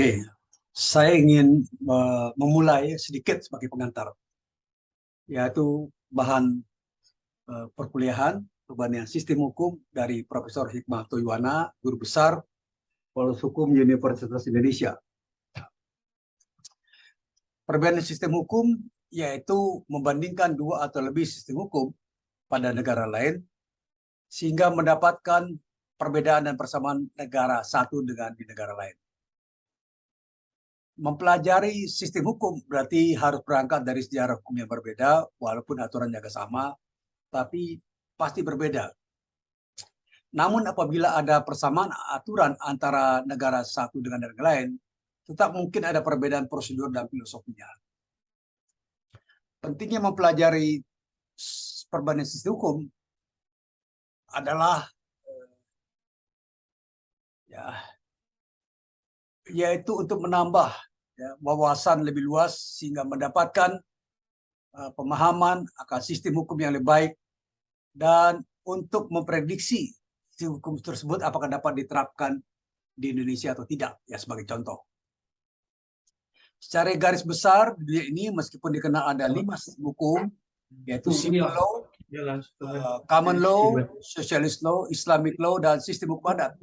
Oke, saya ingin memulai sedikit sebagai pengantar, yaitu bahan perkuliahan perbandingan sistem hukum dari Profesor Hikmahanto Yuwana, Guru Besar Fakultas Hukum Universitas Indonesia. Perbandingan sistem hukum yaitu membandingkan dua atau lebih sistem hukum pada negara lain sehingga mendapatkan perbedaan dan persamaan negara satu dengan di negara lain. Mempelajari sistem hukum berarti harus berangkat dari sejarah hukum yang berbeda, walaupun aturannya agak sama, tapi pasti berbeda. Namun apabila ada persamaan aturan antara negara satu dengan negara lain, tetap mungkin ada perbedaan prosedur dan filosofinya. Pentingnya mempelajari perbandingan sistem hukum adalah yaitu untuk menambah wawasan lebih luas sehingga mendapatkan pemahaman akan sistem hukum yang lebih baik dan untuk memprediksi sistem hukum tersebut apakah dapat diterapkan di Indonesia atau tidak, ya sebagai contoh. Secara garis besar di dunia ini meskipun dikenal ada 5 sistem hukum, yaitu civil law, common law, socialist law, Islamic law, dan sistem hukum adat.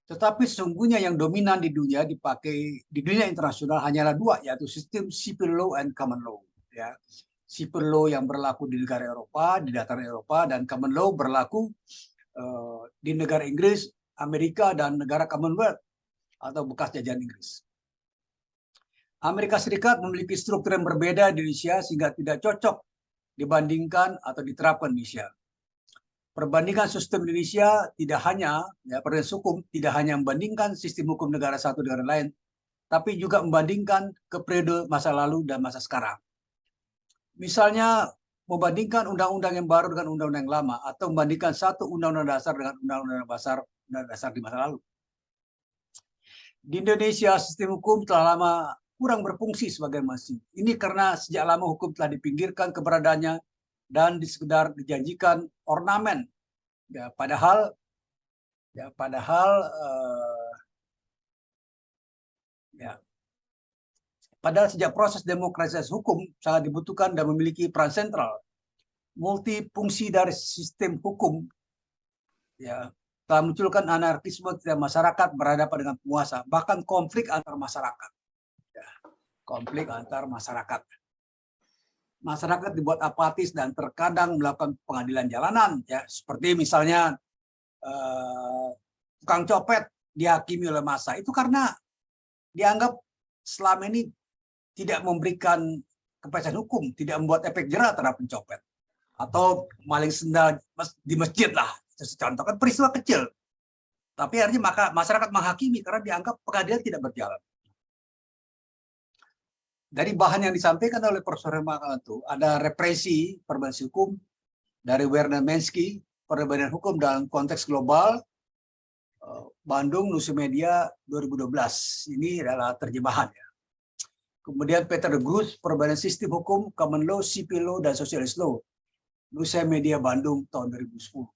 Tetapi sesungguhnya yang dominan di dunia dipakai di dunia internasional hanyalah 2, yaitu sistem civil law and common law. Ya, civil law yang berlaku di negara Eropa, di dataran Eropa, dan common law berlaku di negara Inggris, Amerika, dan negara Commonwealth atau bekas jajahan Inggris. Amerika Serikat memiliki struktur yang berbeda di Indonesia sehingga tidak cocok dibandingkan atau diterapkan di Indonesia. Perbandingan sistem Indonesia tidak hanya, perbandingan hukum tidak hanya membandingkan sistem hukum negara satu dengan lain, tapi juga membandingkan ke periode masa lalu dan masa sekarang. Misalnya membandingkan undang-undang yang baru dengan undang-undang yang lama, atau membandingkan satu undang-undang dasar dengan undang-undang dasar di masa lalu. Di Indonesia sistem hukum telah lama kurang berfungsi sebagai masih. Ini karena sejak lama hukum telah dipinggirkan keberadaannya dan sekedar dijanjikan ornamen. Padahal sejak proses demokratisasi hukum sangat dibutuhkan dan memiliki peran sentral. Multifungsi dari sistem hukum telah munculkan anarkisme ketika masyarakat berhadapan dengan penguasa, bahkan konflik antar masyarakat. Konflik antar masyarakat. Masyarakat dibuat apatis dan terkadang melakukan pengadilan jalanan, seperti misalnya tukang copet dihakimi oleh massa, itu karena dianggap selama ini tidak memberikan kepastian hukum, tidak membuat efek jerah terhadap pencopet, atau maling sendal di masjid lah, contoh kan peristiwa kecil, tapi akhirnya maka masyarakat menghakimi karena dianggap pengadilan tidak berjalan. Dari bahan yang disampaikan oleh Profesor Hikmahanto, ada represi perbandingan hukum dari Werner Mensky, perbandingan hukum dalam konteks global, Bandung, Nusa-Media 2012. Ini adalah terjemahan. Kemudian Peter de Groot, perbandingan sistem hukum, common law, civil law, dan socialist law, Nusa-Media Bandung tahun 2010.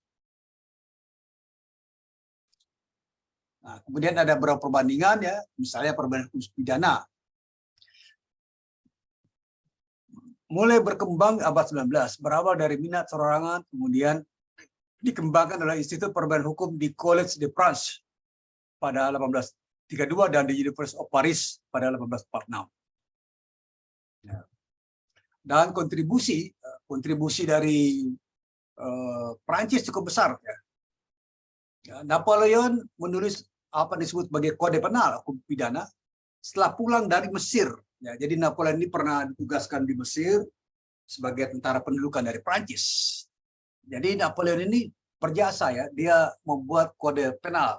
Nah, kemudian ada beberapa perbandingan, misalnya perbandingan hukum pidana. Mulai berkembang abad 19, berawal dari minat seorangan, kemudian dikembangkan oleh Institut Perbandingan Hukum di Collège de France pada 1832 dan di University of Paris pada 1846. Dan kontribusi dari Prancis cukup besar. Napoleon menulis apa disebut sebagai kode penal hukum pidana setelah pulang dari Mesir. Jadi Napoleon ini pernah ditugaskan di Mesir sebagai tentara pendudukan dari Prancis. Jadi Napoleon ini berjasa, dia membuat kode penal.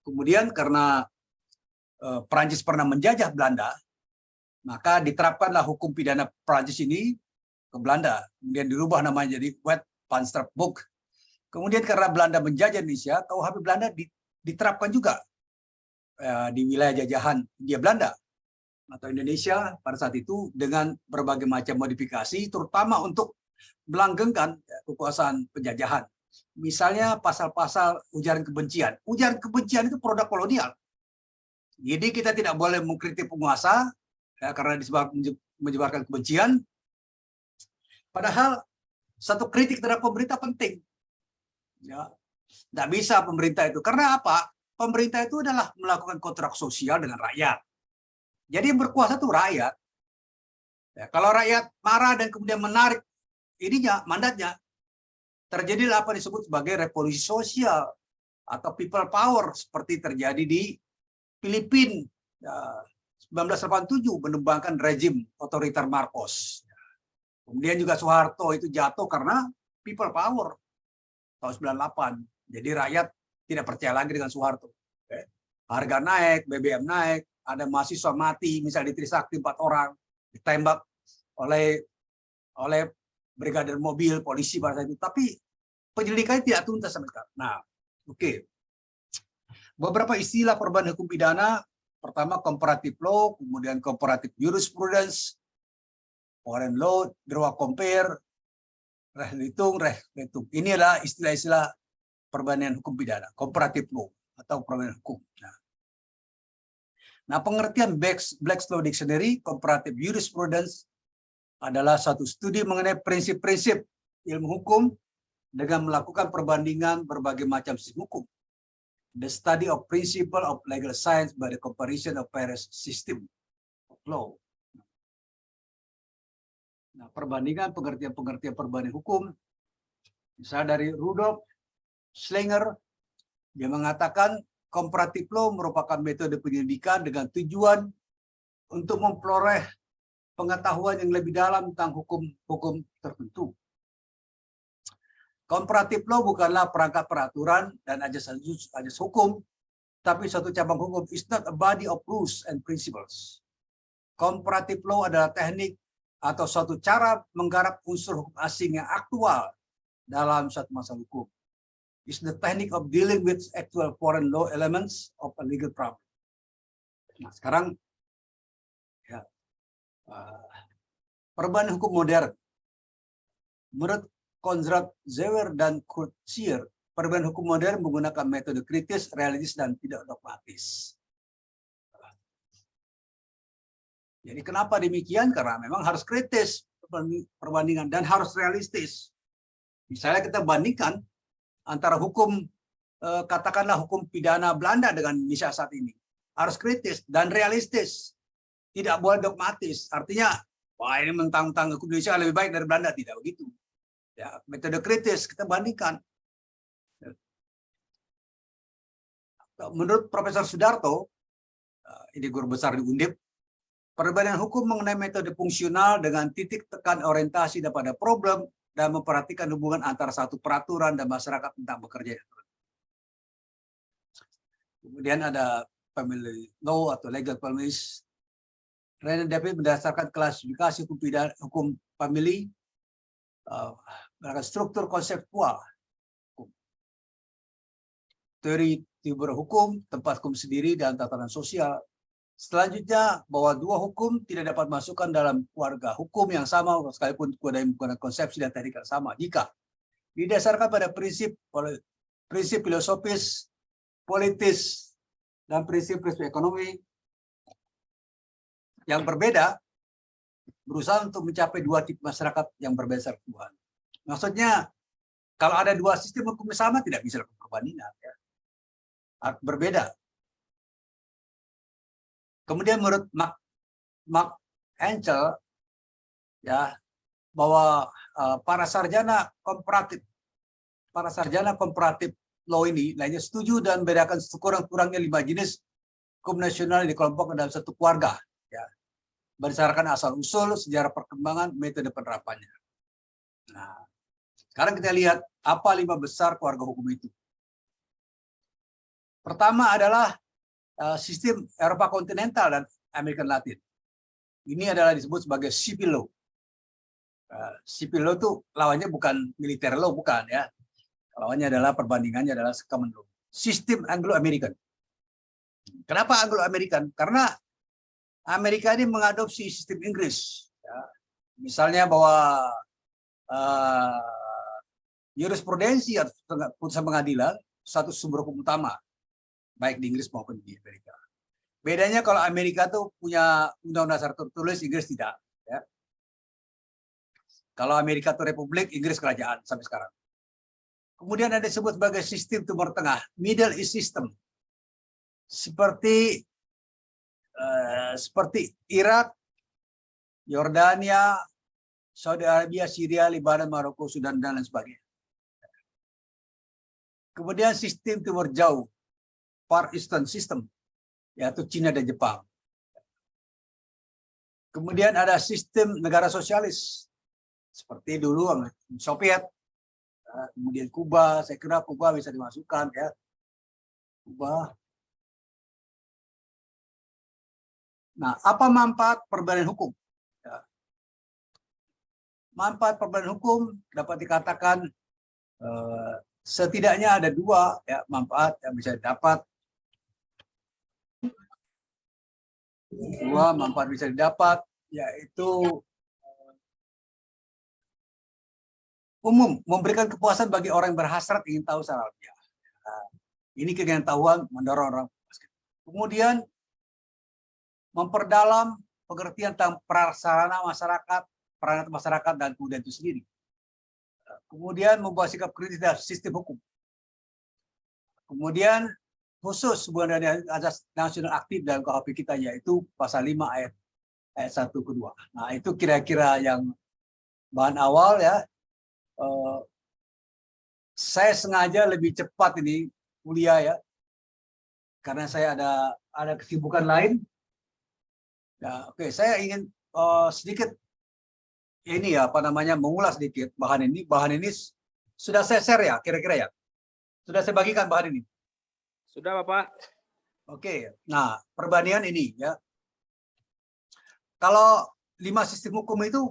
Kemudian karena Prancis pernah menjajah Belanda, maka diterapkanlah hukum pidana Prancis ini ke Belanda. Kemudian dirubah namanya jadi Wetpanstrafboek. Kemudian karena Belanda menjajah Indonesia, KUHP Belanda diterapkan juga di wilayah jajahan Hindia Belanda atau Indonesia pada saat itu dengan berbagai macam modifikasi, terutama untuk melanggengkan kekuasaan penjajahan. Misalnya pasal-pasal ujaran kebencian. Ujaran kebencian itu produk kolonial. Jadi kita tidak boleh mengkritik penguasa ya, karena menyebarkan kebencian. Padahal satu kritik terhadap pemerintah penting. Ya, tidak bisa pemerintah itu. Karena apa? Pemerintah itu adalah melakukan kontrak sosial dengan rakyat. Jadi yang berkuasa itu rakyat. Ya, kalau rakyat marah dan kemudian menarik ininya mandatnya, terjadilah apa disebut sebagai revolusi sosial atau people power seperti terjadi di Filipina 1987 menembangkan rezim otoriter Marcos. Kemudian juga Soeharto itu jatuh karena people power tahun 98. Jadi rakyat tidak percaya lagi dengan Soeharto. Harga naik, BBM naik, ada mahasiswa mati, misalnya di Trisakti 4 orang ditembak oleh brigadir mobil polisi pada saat itu. Tapi penyelidikannya tidak tuntas sampai sekarang. Nah, oke. Beberapa istilah perubahan hukum pidana, pertama comparative law, kemudian comparative jurisprudence, foreign law, droit compare, rehlitung. Ini adalah istilah-istilah perbandingan hukum pidana, comparative law atau perbandingan hukum. Nah, pengertian Black's Law Dictionary, comparative jurisprudence adalah satu studi mengenai prinsip-prinsip ilmu hukum dengan melakukan perbandingan berbagai macam sistem hukum. The study of principle of legal science by the comparison of various system of law. Nah, pengertian perbandingan hukum, misalnya dari Rudolf Schlanger, dia mengatakan comparative law merupakan metode penyelidikan dengan tujuan untuk memperoleh pengetahuan yang lebih dalam tentang hukum tertentu. Comparative law bukanlah perangkat peraturan dan ajas hukum, tapi suatu cabang hukum. Is not a body of rules and principles. Comparative law adalah teknik atau suatu cara menggarap unsur hukum asing yang aktual dalam suatu masalah hukum. Is the technique of dealing with actual foreign law elements of a legal problem. Nah, sekarang ya, perubahan hukum modern. Menurut Konrad Zeuner dan Kurt Scheer, perubahan hukum modern menggunakan metode kritis, realistis, dan tidak dogmatis. Jadi kenapa demikian? Karena memang harus kritis perbandingan dan harus realistis. Misalnya kita bandingkan antara hukum, katakanlah hukum pidana Belanda dengan Indonesia saat ini. Harus kritis dan realistis. Tidak boleh dogmatis. Artinya, wah ini mentang-mentang hukum Indonesia lebih baik dari Belanda. Tidak begitu. Ya, metode kritis kita bandingkan. Menurut Profesor Sudarto, ini guru besar di Undip, perbandingan hukum mengenai metode fungsional dengan titik tekan orientasi pada problem dan memperhatikan hubungan antara satu peraturan dan masyarakat tentang bekerja. Kemudian ada family law atau legal families. René David berdasarkan klasifikasi hukum family, struktur konseptual, teori berhukum, tempat hukum sendiri, dan tatanan sosial. Selanjutnya, bahwa dua hukum tidak dapat masukkan dalam keluarga hukum yang sama, sekalipun menggunakan konsepsi dan teknik yang sama, jika didasarkan pada prinsip filosofis, politis, dan prinsip ekonomi yang berbeda, berusaha untuk mencapai dua tipe masyarakat yang berbeda Tuhan. Maksudnya, kalau ada dua sistem hukum sama, tidak bisa lakukan perbandingan. Ya. Berbeda. Kemudian menurut Mark Henschel, ya, bahwa para sarjana komparatif law ini lainnya setuju dan membedakan sekurang-kurangnya 5 jenis hukum nasional yang dikelompokkan dalam satu keluarga. Ya. Berdasarkan asal-usul, sejarah perkembangan, metode penerapannya. Nah, sekarang kita lihat apa 5 besar keluarga hukum itu. Pertama adalah sistem Eropa kontinental dan Amerika Latin. Ini adalah disebut sebagai civil law. Civil law itu lawannya bukan militer law, bukan ya. Lawannya adalah perbandingannya adalah common law. Sistem Anglo-American. Kenapa Anglo-American? Karena Amerika ini mengadopsi sistem Inggris. Ya. Misalnya bahwa jurisprudensi atau putusan pengadilan satu sumber hukum utama, baik di Inggris maupun di Amerika. Bedanya kalau Amerika tuh punya undang-undang dasar tertulis, Inggris tidak. Ya. Kalau Amerika itu republik, Inggris kerajaan sampai sekarang. Kemudian ada disebut sebagai sistem Timur Tengah, Middle East System, seperti Irak, Yordania, Saudi Arabia, Syria, Lebanon, Maroko, Sudan, dan lain sebagainya. Kemudian sistem Timur Jauh, Far Eastern System, yaitu Cina dan Jepang. Kemudian ada sistem negara sosialis, seperti dulu Soviet, kemudian Kuba. Saya kira Kuba bisa dimasukkan, ya. Kuba. Nah, apa manfaat perbedaan hukum? Ya. Manfaat perbedaan hukum dapat dikatakan setidaknya ada dua, ya, manfaat yang bisa didapat. Dua manfaat bisa didapat, yaitu umum, memberikan kepuasan bagi orang yang berhasrat ingin tahu secara lebih. Nah, ini keinginan tahuan mendorong orang. Kemudian memperdalam pengertian tentang prasarana masyarakat, peranat masyarakat, dan kebudayaan itu sendiri. Kemudian membuat sikap kritis terhadap sistem hukum. Kemudian khusus hubungan dengan azas nasional aktif dalam KUHP kita, yaitu pasal 5 ayat 1 ke 2. Nah, itu kira-kira yang bahan awal, ya. Saya sengaja lebih cepat ini kuliah, ya, karena saya ada kesibukan lain. Ya, oke, saya ingin sedikit ini, ya, mengulas sedikit bahan ini. Bahan ini sudah saya share, ya, kira-kira, ya. Sudah saya bagikan bahan ini. Sudah, Bapak. Oke, nah perbandingan ini, ya. Kalau 5 sistem hukum itu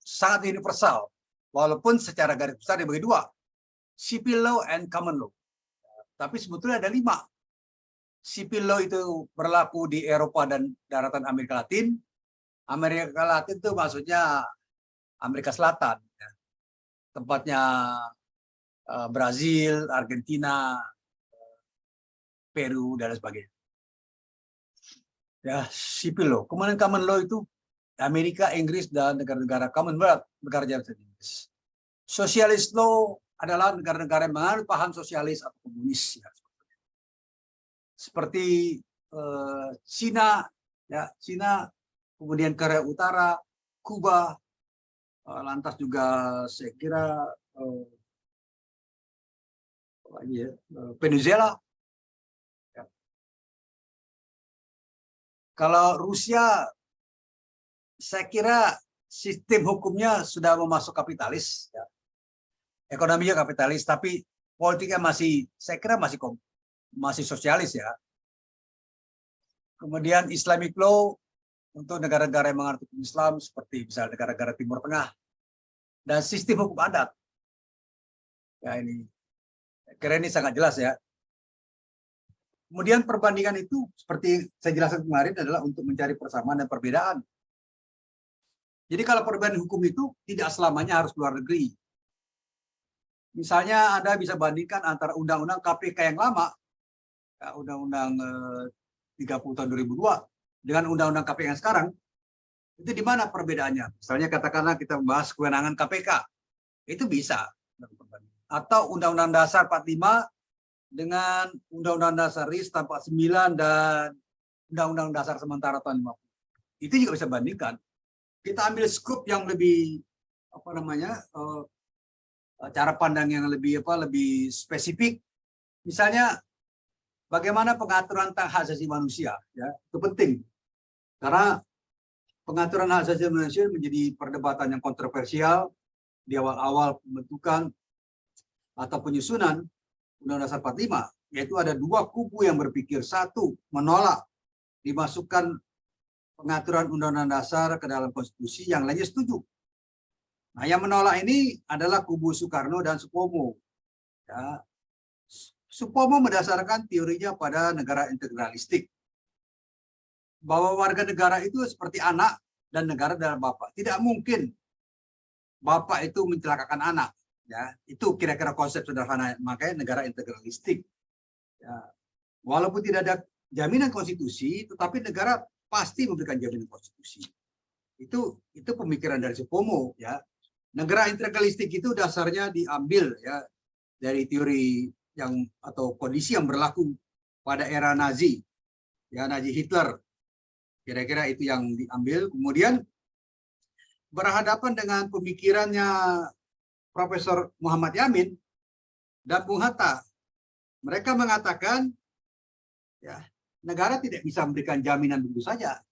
sangat universal, walaupun secara garis besar dibagi dua, civil law and common law. Tapi sebetulnya ada 5. Civil law itu berlaku di Eropa dan daratan Amerika Latin. Amerika Latin itu maksudnya Amerika Selatan, ya. Tempatnya Brazil, Argentina, Peru, dan lain sebagainya. Ya, civil law. Kemudian common law itu Amerika, Inggris, dan negara-negara Commonwealth, negara Jerman Inggris. Socialist law adalah negara-negara yang menganut paham sosialis atau komunis, ya. Seperti Cina, ya, Cina, kemudian Korea Utara, Kuba, lantas juga saya kira Venezuela. Ya. Kalau Rusia, saya kira sistem hukumnya sudah memasuk kapitalis, ya. Ekonominya kapitalis, tapi politiknya saya kira masih sosialis, ya. Kemudian Islamic law untuk negara-negara yang menganut hukum Islam, seperti misalnya negara-negara Timur Tengah, dan sistem hukum adat. Ya, ini kira ini sangat jelas, ya. Kemudian perbandingan itu seperti saya jelaskan kemarin adalah untuk mencari persamaan dan perbedaan. Jadi kalau perbedaan hukum itu tidak selamanya harus luar negeri. Misalnya Anda bisa bandingkan antara undang-undang KPK yang lama, ya, undang-undang 30 tahun 2002, dengan undang-undang KPK yang sekarang. Itu di mana perbedaannya? Misalnya katakanlah kita membahas kewenangan KPK, itu bisa. Atau Undang-Undang Dasar 45 dengan Undang-Undang Dasar RIS 49 dan Undang-Undang Dasar sementara tahun 50. Itu juga bisa bandingkan. Kita ambil skop yang lebih cara pandang yang lebih spesifik. Misalnya bagaimana pengaturan tentang hak asasi manusia, ya, itu penting. Karena pengaturan hak asasi manusia menjadi perdebatan yang kontroversial di awal-awal pembentukan atau penyusunan Undang-Undang Dasar 45, yaitu ada 2 kubu yang berpikir. Satu, menolak dimasukkan pengaturan Undang-Undang Dasar ke dalam konstitusi, yang lainnya setuju. Nah, yang menolak ini adalah kubu Soekarno dan Supomo. Ya. Supomo mendasarkan teorinya pada negara integralistik, bahwa warga negara itu seperti anak dan negara adalah bapak. Tidak mungkin bapak itu mencelakakan anak. Ya, itu kira-kira konsep sederhana, makanya negara integralistik. Ya. Walaupun tidak ada jaminan konstitusi, tetapi negara pasti memberikan jaminan konstitusi. Itu pemikiran dari Supomo, ya. Negara integralistik itu dasarnya diambil, ya, dari teori yang atau kondisi yang berlaku pada era Nazi, ya, Nazi Hitler. Kira-kira itu yang diambil. Kemudian berhadapan dengan pemikirannya Profesor Muhammad Yamin dan Bung Hatta. Mereka mengatakan, ya, negara tidak bisa memberikan jaminan begitu saja.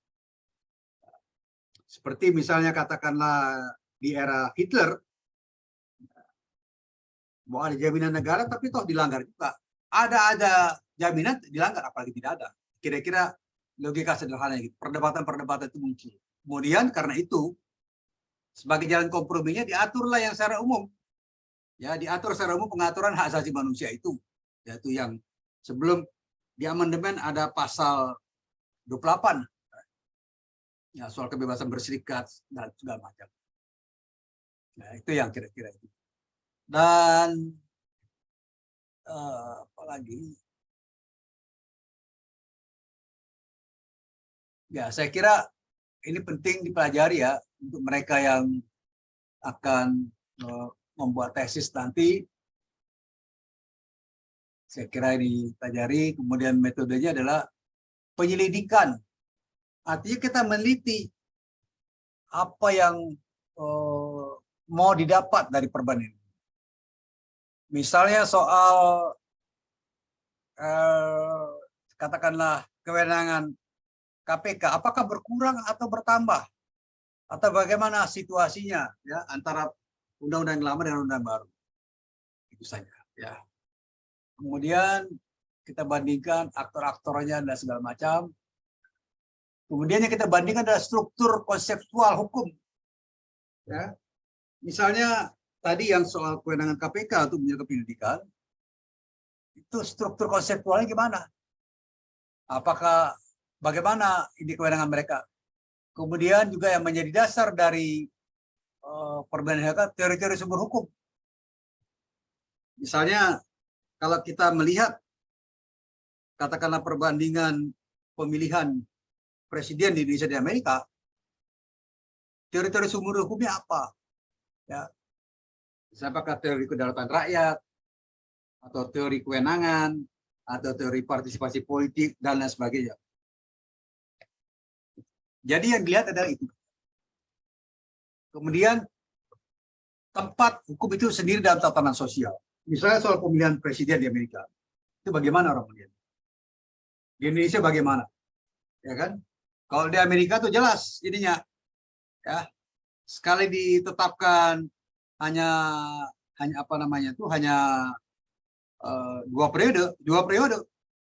Seperti misalnya katakanlah di era Hitler, mau ada jaminan negara tapi toh dilanggar juga. Ada jaminan dilanggar, apalagi tidak ada. Kira-kira logika sederhana gitu. Perdebatan-perdebatan itu muncul. Kemudian karena itu, sebagai jalan komprominya diaturlah yang secara umum. Ya, diatur secara umum pengaturan hak asasi manusia itu. Yaitu yang sebelum di amandemen ada pasal 28. Ya, soal kebebasan berserikat dan segala macam. Nah, itu yang kira-kira itu. Dan apa lagi? Ya, saya kira ini penting dipelajari ya untuk mereka yang akan membuat tesis nanti. Saya kira ini pelajari. Kemudian metodenya adalah penyelidikan. Artinya kita meneliti apa yang mau didapat dari perubahan ini. Misalnya soal katakanlah kewenangan KPK, apakah berkurang atau bertambah? Atau bagaimana situasinya, ya, antara undang-undang lama dengan undang baru? Itu saja, ya. Kemudian kita bandingkan aktor-aktornya dan segala macam. Kemudian yang kita bandingkan adalah struktur konseptual hukum. Ya. Misalnya tadi yang soal kewenangan KPK untuk menjaga pendidikan, itu struktur konseptualnya gimana? Apakah bagaimana ini kewenangan mereka? Kemudian juga yang menjadi dasar dari perbandingan teori-teori sumber hukum. Misalnya kalau kita melihat katakanlah perbandingan pemilihan presiden di Indonesia dan Amerika, teori-teori sumber hukumnya apa? Ya, apakah teori kedaulatan rakyat, atau teori kewenangan, atau teori partisipasi politik dan lain sebagainya. Jadi yang dilihat adalah itu. Kemudian tempat hukum itu sendiri dalam tatanan sosial. Misalnya soal pemilihan presiden di Amerika, itu bagaimana orang melihat? Di Indonesia bagaimana? Ya kan? Kalau di Amerika tuh jelas ininya, ya, sekali ditetapkan hanya apa namanya tuh hanya 2 periode,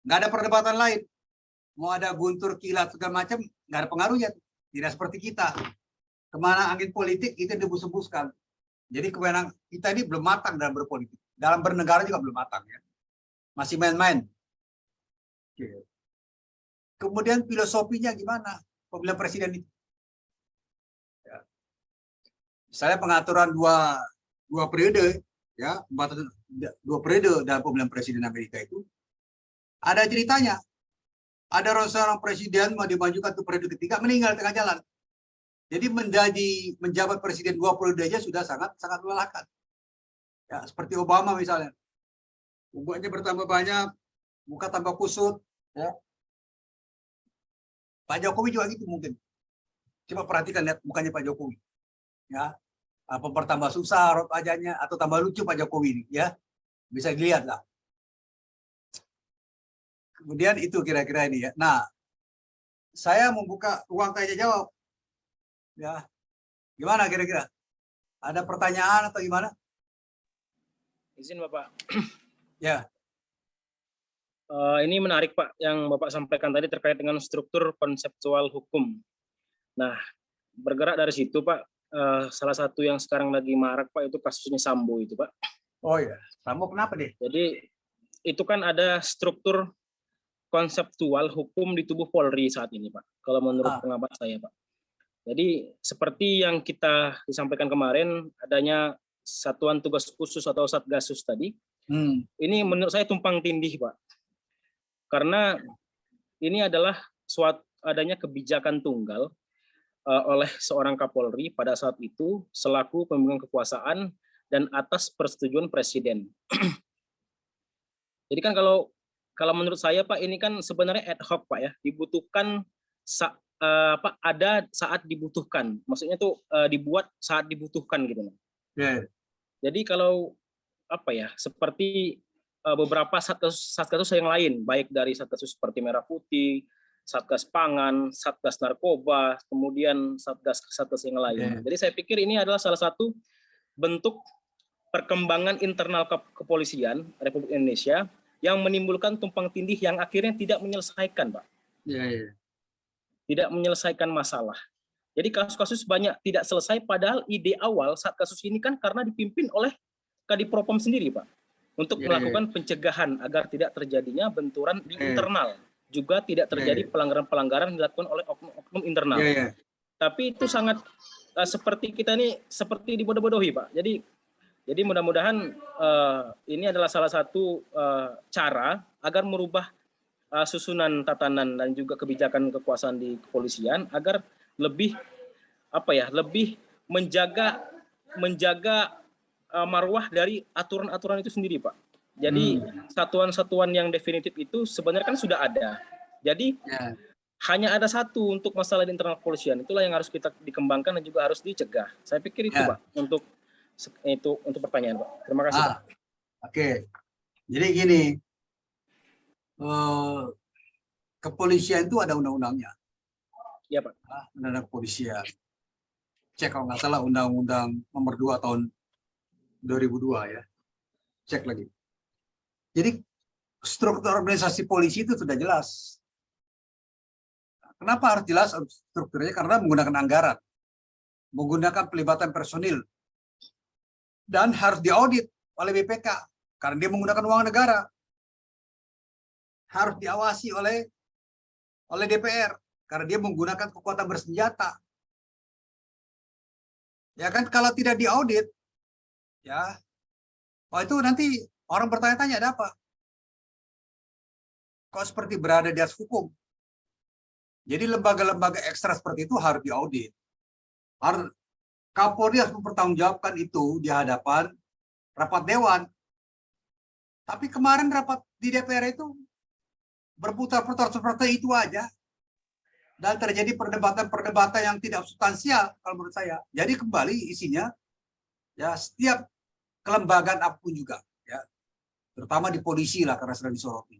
nggak ada perdebatan lain. Mau ada guntur kilat segala macam, nggak ada pengaruhnya. Tidak seperti kita, kemana angin politik itu dibus-buskan. Jadi kewenangan kita ini belum matang dalam berpolitik, dalam bernegara juga belum matang, ya, masih main-main. Kemudian filosofinya gimana pemilihan presiden itu? Ya. Misalnya pengaturan dua periode, ya, 2 periode dalam pemilihan presiden Amerika itu ada ceritanya. Ada seorang presiden mau dimajukan ke periode ketiga, meninggal tengah jalan. Jadi menjabat presiden 2 periode aja sudah sangat melelahkan. Ya, seperti Obama misalnya, umurnya bertambah banyak, muka tambah kusut, ya. Pak Jokowi juga gitu mungkin. Coba perhatikan, lihat mukanya Pak Jokowi. Ya, apa bertambah susah raut wajahnya atau tambah lucu Pak Jokowi ini, ya. Bisa dilihat lah. Kemudian itu kira-kira ini, ya. Nah, saya membuka ruang tanya jawab. Ya. Gimana kira-kira? Ada pertanyaan atau gimana? Izin Bapak. Ya. Ini menarik Pak yang Bapak sampaikan tadi terkait dengan struktur konseptual hukum. Nah, bergerak dari situ Pak, salah satu yang sekarang lagi marak Pak itu kasusnya Sambo itu Pak. Oh ya, Sambo kenapa deh? Jadi itu kan ada struktur konseptual hukum di tubuh Polri saat ini Pak, kalau menurut pengamat saya Pak. Jadi seperti yang kita disampaikan kemarin, adanya Satuan Tugas Khusus atau Satgasus tadi, ini menurut saya tumpang tindih Pak. Karena ini adalah adanya kebijakan tunggal oleh seorang Kapolri pada saat itu selaku pemegang kekuasaan dan atas persetujuan Presiden. Jadi kan kalau menurut saya Pak, ini kan sebenarnya ad hoc Pak ya, dibutuhkan ada saat dibutuhkan. Maksudnya tuh dibuat saat dibutuhkan gitu. Yeah. Jadi kalau seperti beberapa satgas yang lain, baik dari satgas seperti Merah Putih, Satgas Pangan, Satgas Narkoba, kemudian satgas yang lain. Jadi saya pikir ini adalah salah satu bentuk perkembangan internal kepolisian Republik Indonesia yang menimbulkan tumpang tindih yang akhirnya tidak menyelesaikan, Pak. Tidak menyelesaikan masalah. Jadi kasus-kasus banyak tidak selesai, padahal ide awal saat kasus ini kan karena dipimpin oleh Kadipropam sendiri, Pak, untuk melakukan pencegahan agar tidak terjadinya benturan di internal. Juga tidak terjadi pelanggaran-pelanggaran yang dilakukan oleh oknum internal. Tapi itu sangat seperti kita ini seperti dibodoh-bodohi, Pak. Jadi mudah-mudahan ini adalah salah satu cara agar merubah susunan tatanan dan juga kebijakan kekuasaan di kepolisian agar lebih lebih menjaga marwah dari aturan-aturan itu sendiri, Pak. Jadi satuan-satuan yang definitif itu sebenarnya kan sudah ada. Jadi hanya ada satu untuk masalah di internal kepolisian. Itulah yang harus kita dikembangkan dan juga harus dicegah. Saya pikir itu, Pak, untuk pertanyaan, Pak. Terima kasih, Pak. Oke. Jadi gini, kepolisian itu ada undang-undangnya. Iya, Pak. Undang-undang kepolisian. Cek kalau nggak salah Undang-Undang Nomor 2 tahun 2002 ya. Cek lagi. Jadi struktur organisasi polisi itu sudah jelas. Kenapa harus jelas strukturnya? Karena menggunakan anggaran, menggunakan pelibatan personil, dan harus diaudit oleh BPK karena dia menggunakan uang negara. Harus diawasi oleh DPR karena dia menggunakan kekuatan bersenjata. Ya kan, kalau tidak diaudit, ya, itu nanti orang bertanya-tanya ada apa? Kok seperti berada di atas hukum? Jadi lembaga-lembaga ekstra seperti itu harus diaudit. Kapolri harus mempertanggungjawabkan itu di hadapan rapat dewan. Tapi kemarin rapat di DPR itu berputar-putar seperti itu aja. Dan terjadi perdebatan-perdebatan yang tidak substansial kalau menurut saya. Jadi kembali isinya, ya, setiap kelembagaan apapun juga, ya, terutama di polisi lah karena sedang disoroti,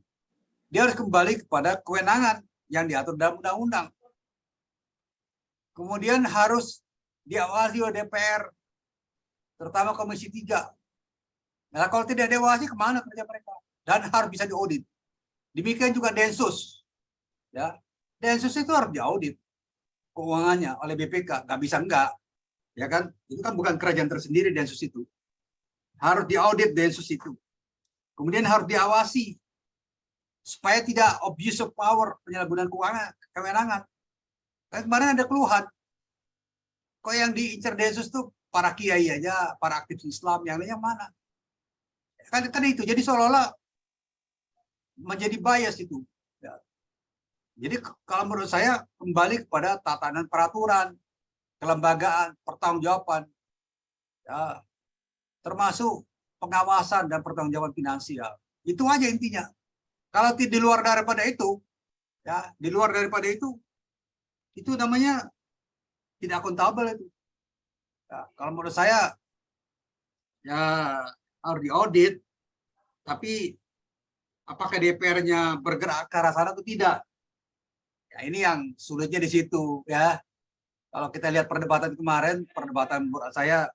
dia harus kembali kepada kewenangan yang diatur dalam undang-undang. Kemudian harus diawasi oleh DPR, terutama Komisi 3. Nah, kalau tidak diawasi, kemana kerja mereka? Dan harus bisa diaudit. Demikian juga Densus. Ya, Densus itu harus diaudit keuangannya oleh BPK, nggak bisa enggak. Ya kan? Itu kan bukan kerajaan tersendiri Densus itu. Harus diaudit Densus itu. Kemudian harus diawasi supaya tidak abuse of power, penyalahgunaan keuangan, kewenangan. Kan kemarin ada keluhan, kok yang diincar Densus tuh para kiai aja, para aktivis Islam, yang lainnya mana? Kan itu, jadi seolah-olah menjadi bias itu. Ya. Jadi kalau menurut saya kembali kepada tatanan peraturan, kelembagaan, pertanggungjawaban, ya, termasuk pengawasan dan pertanggungjawaban finansial. Itu aja intinya. Kalau di luar daripada itu, ya, di luar daripada itu namanya tidak akuntabel itu. Ya, kalau menurut saya, ya, harus diaudit, tapi apakah DPR-nya bergerak ke arah sana atau tidak? Ya, ini yang sulitnya di situ, ya. Kalau kita lihat perdebatan kemarin, perdebatan menurut saya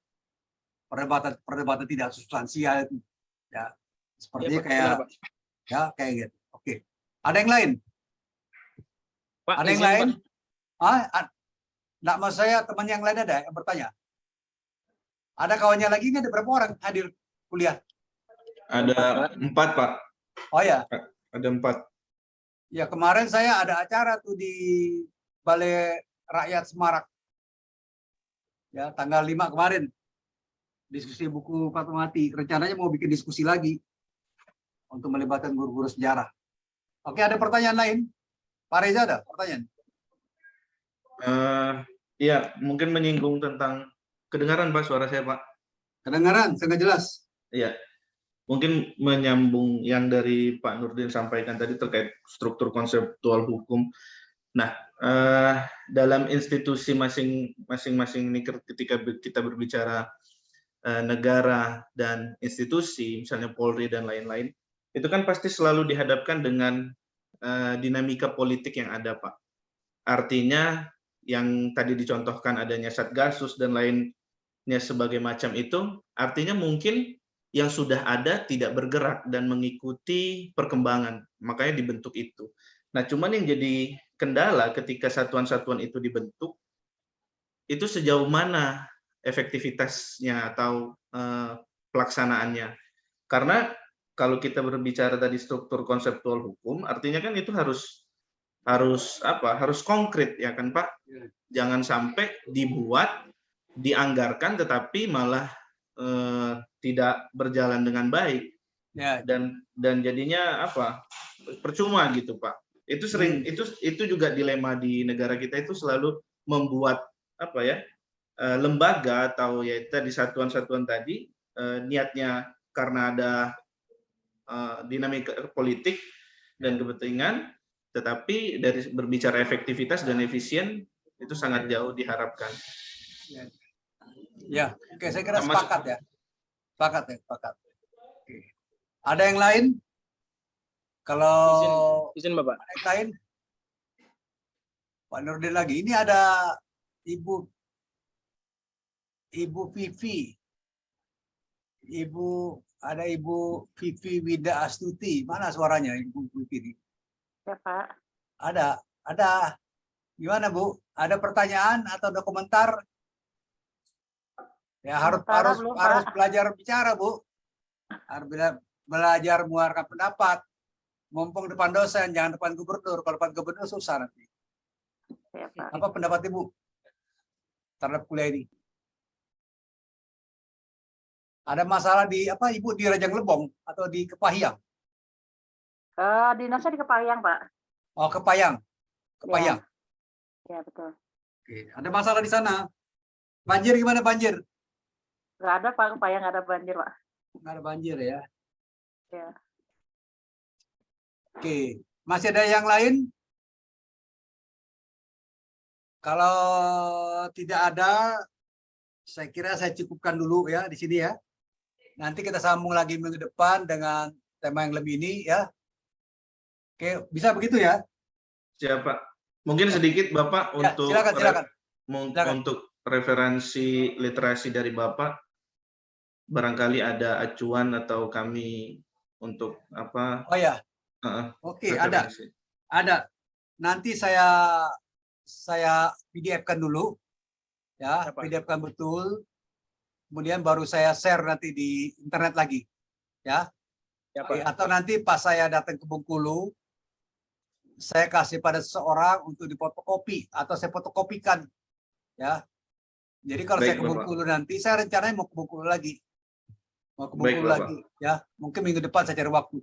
perdebatan tidak substansial itu, ya, seperti kayak gitu. Oke, ada yang lain? Pak, ada yang lain? Nggak, mas saya teman yang lain ada yang bertanya. Ada kawannya lagi nggak? Ada berapa orang hadir kuliah? Ada 4, Pak. Oh ya? Ada 4. Ya, kemarin saya ada acara tuh di Balai Rakyat Semarak. Ya, tanggal 5 kemarin. Diskusi buku Fatmawati. Rencananya mau bikin diskusi lagi untuk melibatkan guru-guru sejarah. Oke, ada pertanyaan lain? Pak Reza ada pertanyaan? Ya, mungkin menyinggung tentang kedengaran Pak suara saya Pak. Kedengaran, sangat jelas. Iya, mungkin menyambung yang dari Pak Nurdin sampaikan tadi terkait struktur konseptual hukum. Nah, dalam institusi masing-masing ini ketika kita berbicara negara dan institusi, misalnya Polri dan lain-lain, itu kan pasti selalu dihadapkan dengan dinamika politik yang ada, Pak. Artinya yang tadi dicontohkan adanya Satgasus dan lainnya sebagai macam itu, artinya mungkin yang sudah ada tidak bergerak dan mengikuti perkembangan, makanya dibentuk itu. Nah, cuman yang jadi kendala ketika satuan-satuan itu dibentuk, itu sejauh mana efektivitasnya atau pelaksanaannya. Karena kalau kita berbicara tadi struktur konseptual hukum, artinya kan itu harus konkret ya kan Pak. Jangan sampai dibuat, dianggarkan tetapi malah tidak berjalan dengan baik. Ya. Dan jadinya percuma gitu Pak. Itu sering itu juga dilema di negara kita, itu selalu membuat lembaga atau ya tadi satuan-satuan tadi niatnya karena ada dinamika politik dan kepentingan, tetapi dari berbicara efektivitas dan efisien itu sangat jauh diharapkan. Ya, oke, saya kira sepakat ya. Sepakat. Oke. Ada yang lain? Kalau izin Bapak. ada yang lain? Pak Nurdin lagi. Ini ada Ibu Vivi. Ada Ibu Vivi Wida Astuti. Mana suaranya Ibu Vivi? Ya, Pak. Ada. Gimana Bu? Ada pertanyaan atau ada komentar? Ya harus belajar bicara Bu. Harus belajar mengeluarkan pendapat. Mumpung depan dosen, jangan depan gubernur. Kalau depan gubernur susah nanti. Ya, Pak. Apa pendapat Ibu terhadap kuliah ini? Ada masalah di Ibu di Rajang Lebong atau di Kepahyang? Dinasnya di Kepahyang, Pak. Oh, Kepahyang. Ya, betul. Oke. Ada masalah di sana. Banjir gimana banjir? Nggak ada, Pak. Kepahyang nggak ada banjir, Pak. Nggak ada banjir ya. Ya. Oke. Masih ada yang lain? Kalau tidak ada, saya kira saya cukupkan dulu ya di sini ya. Nanti kita sambung lagi minggu depan dengan tema yang lebih ini ya. Oke, bisa begitu ya? Siapa? Mungkin sedikit Bapak Ya, untuk silakan. untuk referensi literasi dari Bapak, barangkali ada acuan atau kami untuk apa? Oh ya. Oke, ada. Nanti saya PDF-kan dulu. Ya, PDF-kan betul. Kemudian baru saya share nanti di internet lagi. Ya. Atau nanti pas saya datang ke Bengkulu, saya kasih pada seseorang untuk difotokopi atau saya fotokopikan. Ya. Jadi kalau saya ke Bengkulu nanti, saya rencananya mau ke Bengkulu lagi. Ya. Mungkin minggu depan saya cari waktu.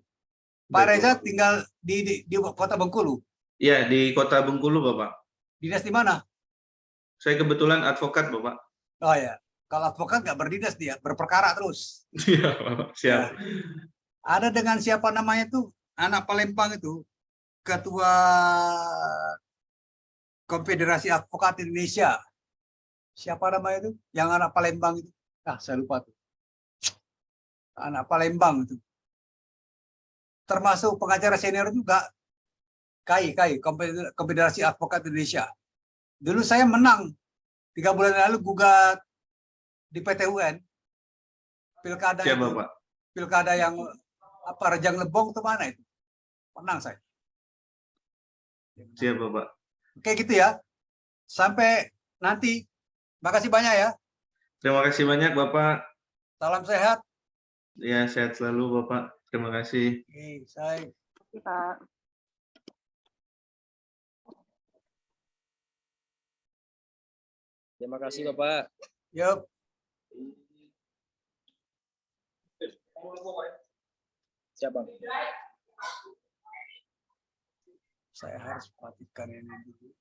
Pak Reza tinggal di kota Bengkulu? Iya, di kota Bengkulu, Bapak. Dinas di mana? Saya kebetulan advokat, Bapak. Oh ya, kalau advokat nggak berdinas dia, berperkara terus. Iya, Bapak. Siap. Ya. Ada dengan siapa namanya itu, anak Palembang itu, Ketua Konfederasi Advokat Indonesia. Siapa namanya itu? Yang anak Palembang itu. Saya lupa tuh. Anak Palembang itu. Termasuk pengacara senior juga. KAI, Konfederasi Advokat Indonesia. Dulu saya menang 3 bulan lalu gugat di PT UN. Pilkada Siap, itu. Bapak. Pilkada yang Rajang Lebong itu mana itu? Menang saya. Siap, Bapak. Oke gitu ya. Sampai nanti. Makasih banyak ya. Terima kasih banyak, Bapak. Salam sehat. Ya, sehat selalu, Bapak. Terima kasih. Oke, saya. Pak. Terima kasih Bapak. Yuk. Siap Bang. Saya harus perhatikan ini dulu.